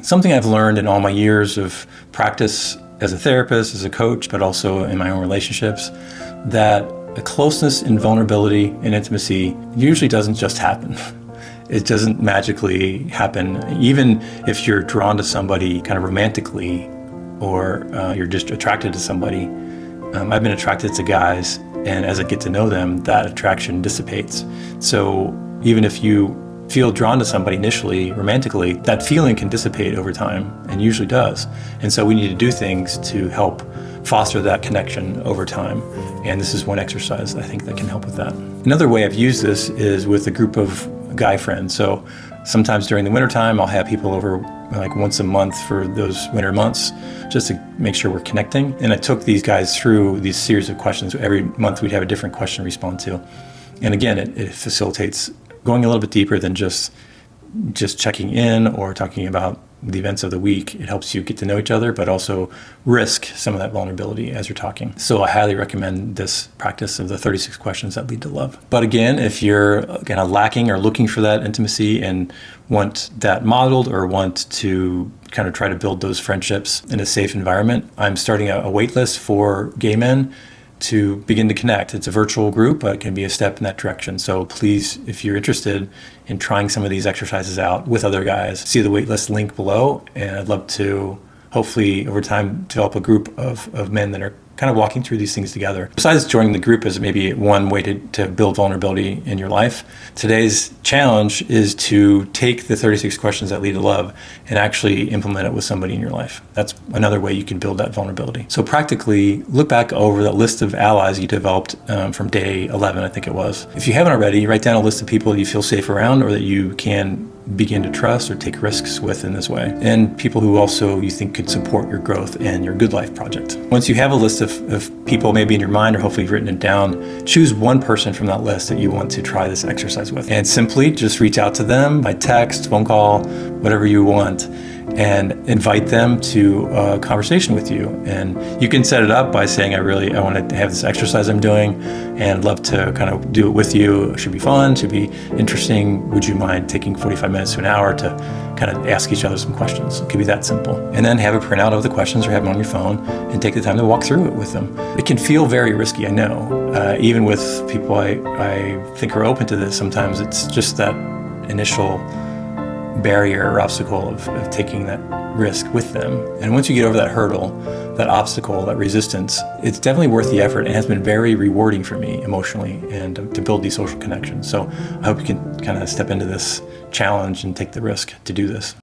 Something I've learned in all my years of practice as a therapist, as a coach, but also in my own relationships, that a closeness and vulnerability and intimacy usually doesn't just happen. It doesn't magically happen. Even if you're drawn to somebody kind of romantically, or you're just attracted to somebody. I've been attracted to guys, and as I get to know them, that attraction dissipates. So even if you feel drawn to somebody initially, romantically, that feeling can dissipate over time, and usually does. And so we need to do things to help foster that connection over time. And this is one exercise I think that can help with that. Another way I've used this is with a group of guy friends. So sometimes during the wintertime, I'll have people over like once a month for those winter months, just to make sure we're connecting. And I took these guys through these series of questions. Every month we'd have a different question to respond to. And again, it facilitates going a little bit deeper than just checking in or talking about the events of the week. It helps you get to know each other, but also risk some of that vulnerability as you're talking. So I highly recommend this practice of the 36 questions that lead to love. But again, if you're kind of lacking or looking for that intimacy and want that modeled or want to kind of try to build those friendships in a safe environment, I'm starting a wait list for gay men to begin to connect. It's a virtual group, but it can be a step in that direction. So please, if you're interested in trying some of these exercises out with other guys, see the waitlist link below. And I'd love to hopefully over time develop a group of men that are kind of walking through these things together. Besides joining the group as maybe one way to build vulnerability in your life, today's challenge is to take the 36 questions that lead to love and actually implement it with somebody in your life. That's another way you can build that vulnerability. So practically, look back over that list of allies you developed from day 11, I think it was. If you haven't already, write down a list of people you feel safe around or that you can begin to trust or take risks with in this way, and people who also you think could support your growth and your good life project. Once you have a list of people maybe in your mind, or hopefully you've written it down, choose one person from that list that you want to try this exercise with, and simply just reach out to them by text, phone call, whatever you want, and invite them to a conversation with you. And you can set it up by saying, I want to have this exercise I'm doing and I'd love to kind of do it with you. It should be fun, should be interesting. Would you mind taking 45 minutes to an hour to kind of ask each other some questions? It could be that simple. And then have a printout of the questions or have them on your phone and take the time to walk through it with them. It can feel very risky, I know. Even with people I think are open to this, sometimes it's just that initial barrier or obstacle of taking that risk with them. And once you get over that hurdle, that obstacle, that resistance, it's definitely worth the effort and has been very rewarding for me emotionally and to build these social connections. So I hope you can kind of step into this challenge and take the risk to do this.